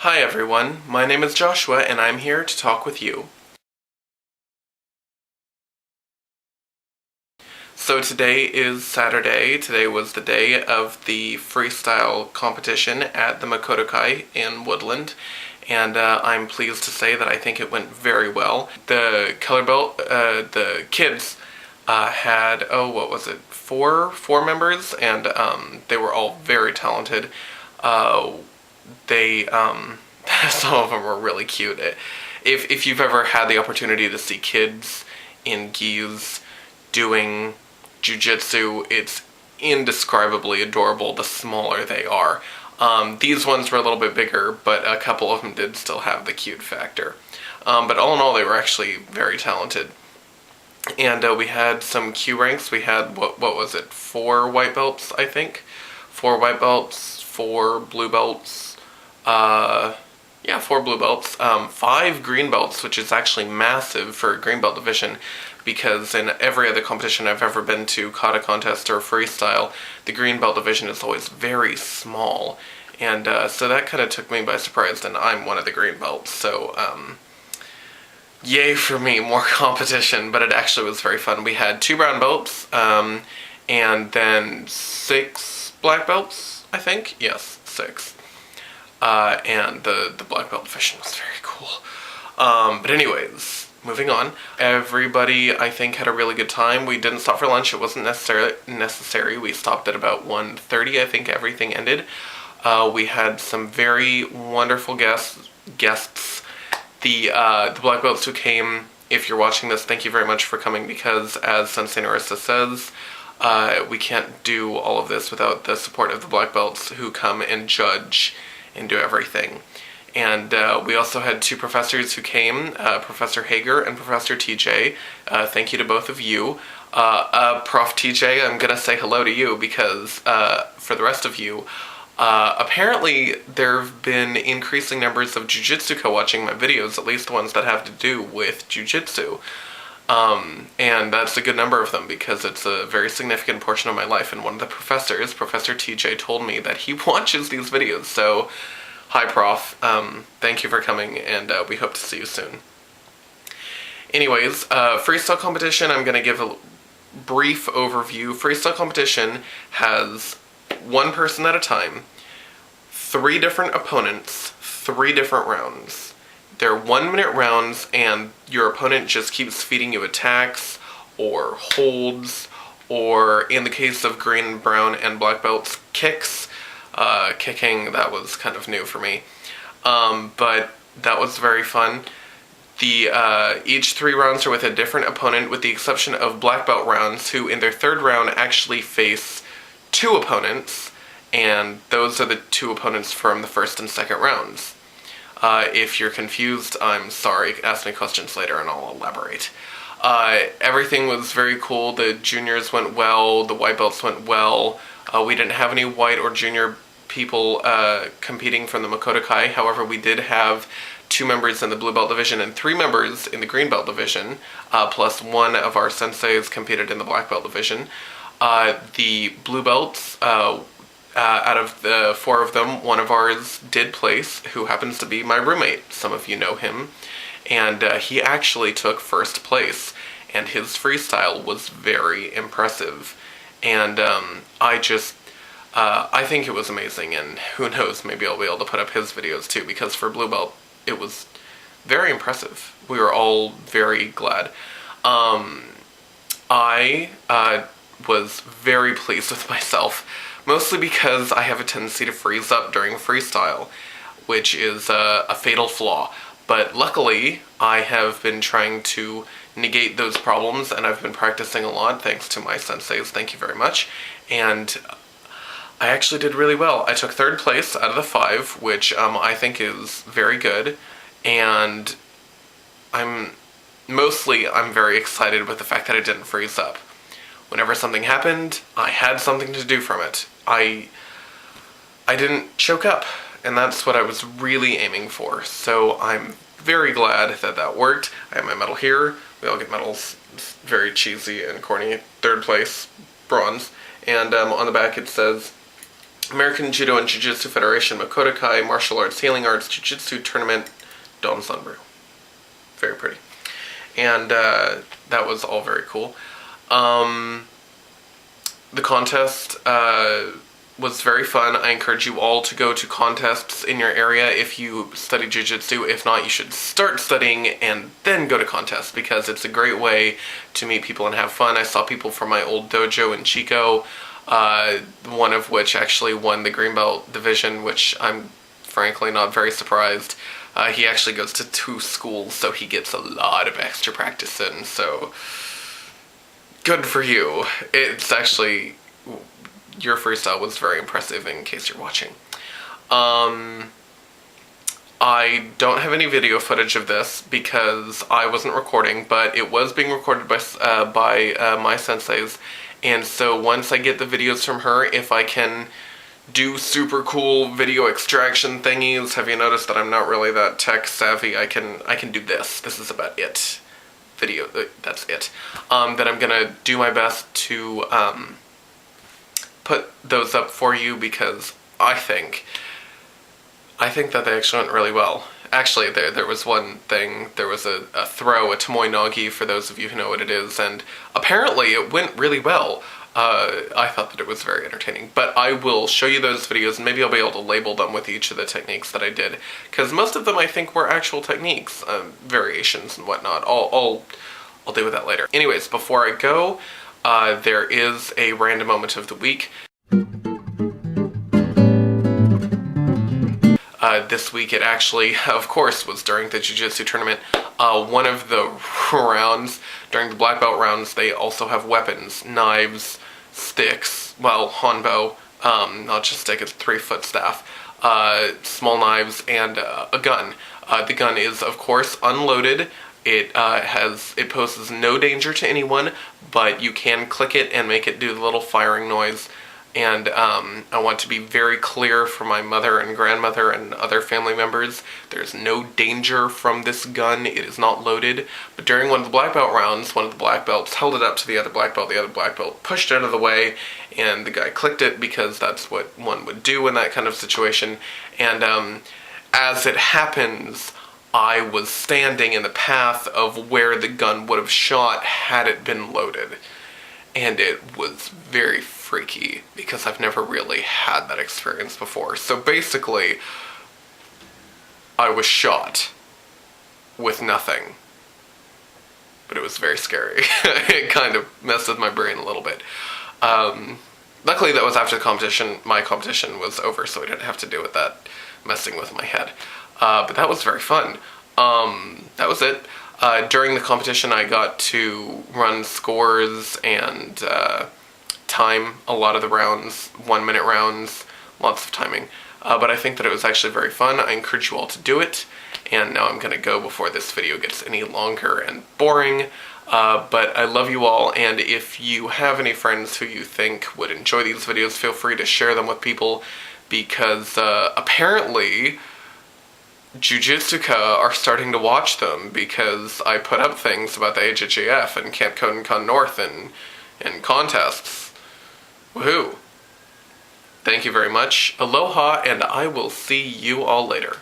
Hi everyone, my name is Joshua and I'm here to talk with you. So today is Saturday. Today was the day of the freestyle competition at the Makoto Kai in Woodland, and I'm pleased to say that I think it went very well. The color belt, the kids had, four members, and they were all very talented. They some of them were really cute. If you've ever had the opportunity to see kids in gis doing jujitsu, it's indescribably adorable the smaller they are. These ones were a little bit bigger, but a couple of them did still have the cute factor. But all in all, they were actually very talented. And we had some Q ranks. We had, what was it, 4 white belts, I think? 4 white belts, 4 blue belts, 4 blue belts, 5 green belts, which is actually massive for a green belt division, because in every other competition I've ever been to, kata contest or freestyle, the green belt division is always very small, and so that kind of took me by surprise, and I'm one of the green belts, so yay for me, more competition, but it actually was very fun. We had 2 brown belts, and then 6 black belts, I think, yes, 6. And the black belt division was very cool. But anyways, moving on. Everybody, I think, had a really good time. We didn't stop for lunch. It wasn't necessary. We stopped at about 1:30. I think everything ended. We had some very wonderful guests. The black belts who came, if you're watching this, thank you very much for coming, because as Sensei Narissa says, we can't do all of this without the support of the black belts who come and judge and do everything. And we also had 2 professors who came, Professor Hager and Professor TJ. Thank you to both of you. Prof TJ, I'm gonna say hello to you, because for the rest of you, apparently there have been increasing numbers of jujitsu watching my videos, at least ones that have to do with jujitsu. And that's a good number of them, because it's a very significant portion of my life, and one of the professors, Professor TJ, told me that he watches these videos, so hi Prof, thank you for coming, and we hope to see you soon. Anyways, freestyle competition, I'm going to give a brief overview. Freestyle competition has 1 person at a time, 3 different opponents, 3 different rounds. They're 1-minute rounds, and your opponent just keeps feeding you attacks or holds, or in the case of green, brown, and black belts, kicks. Kicking, that was kind of new for me. But that was very fun. Each 3 rounds are with a different opponent, with the exception of black belt rounds, who in their 3rd round actually face 2 opponents, and those are the 2 opponents from the 1st and 2nd rounds. If you're confused, I'm sorry. Ask me questions later and I'll elaborate. Everything was very cool. The juniors went well. The white belts went well. We didn't have any white or junior people competing from the Makoto Kai. However, we did have 2 members in the blue belt division and 3 members in the green belt division, plus 1 of our senseis competed in the black belt division. The blue belts, out of the 4 of them, 1 of ours did place, who happens to be my roommate. Some of you know him. And he actually took 1st place. And his freestyle was very impressive. And I think it was amazing. And who knows, maybe I'll be able to put up his videos too. Because for blue belt, it was very impressive. We were all very glad. I was very pleased with myself. Mostly because I have a tendency to freeze up during freestyle, which is a fatal flaw. But luckily, I have been trying to negate those problems, and I've been practicing a lot, thanks to my senseis, thank you very much. And I actually did really well. I took 3rd place out of the 5, which I think is very good. And I'm very excited with the fact that I didn't freeze up. Whenever something happened, I had something to do from it. I didn't choke up, and that's what I was really aiming for. So I'm very glad that that worked. I have my medal here. We all get medals. It's very cheesy and corny. 3rd place, bronze. And on the back it says, American Judo and Jiu-Jitsu Federation Makoto Kai Martial Arts Healing Arts Jiu-Jitsu Tournament, Danzan Ryu. Very pretty. And that was all very cool. The contest was very fun. I encourage you all to go to contests in your area if you study jiu-jitsu. If not, you should start studying and then go to contests, because it's a great way to meet people and have fun. I saw people from my old dojo in Chico, one of which actually won the green belt division, which I'm frankly not very surprised. He actually goes to 2 schools, so he gets a lot of extra practice in, so good for you. It's actually, your freestyle was very impressive in case you're watching. I don't have any video footage of this because I wasn't recording, but it was being recorded by my senseis, and so once I get the videos from her, if I can do super cool video extraction thingies, have you noticed that I'm not really that tech savvy? I can do this. This is about it. Video, that's it. Then I'm gonna do my best to put those up for you, because I think that they actually went really well. Actually, there was one thing, there was a throw, a Tomoe Nagi, for those of you who know what it is, and apparently it went really well. I thought that it was very entertaining, but I will show you those videos, and maybe I'll be able to label them with each of the techniques that I did, because most of them I think were actual techniques, variations and whatnot. I'll deal with that later. Anyways, before I go, there is a random moment of the week. This week it actually, of course, was during the Jiu-Jitsu tournament. One of the rounds, during the black belt rounds, they also have weapons, knives, sticks, well, hanbo, not just stick, it's a 3-foot staff, small knives, and a gun. The gun is, of course, unloaded. It poses no danger to anyone, but you can click it and make it do the little firing noise. And I want to be very clear for my mother and grandmother and other family members, there's no danger from this gun. It is not loaded. But during one of the black belt rounds, one of the black belts held it up to the other black belt. The other black belt pushed it out of the way, and the guy clicked it, because that's what one would do in that kind of situation. And as it happens, I was standing in the path of where the gun would have shot had it been loaded. And it was very freaky, because I've never really had that experience before. So basically, I was shot with nothing. But it was very scary. It kind of messed with my brain a little bit. Luckily, that was after the competition. My competition was over, so I didn't have to deal with that messing with my head. But that was very fun. That was it. During the competition, I got to run scores and time a lot of the rounds, 1-minute rounds, lots of timing. But I think that it was actually very fun. I encourage you all to do it. And now I'm going to go before this video gets any longer and boring. But I love you all, and if you have any friends who you think would enjoy these videos, feel free to share them with people, because apparently Jiu-Jitsuka are starting to watch them, because I put up things about the HHAF and Camp Kodokan North and contests. Woohoo! Thank you very much. Aloha, and I will see you all later.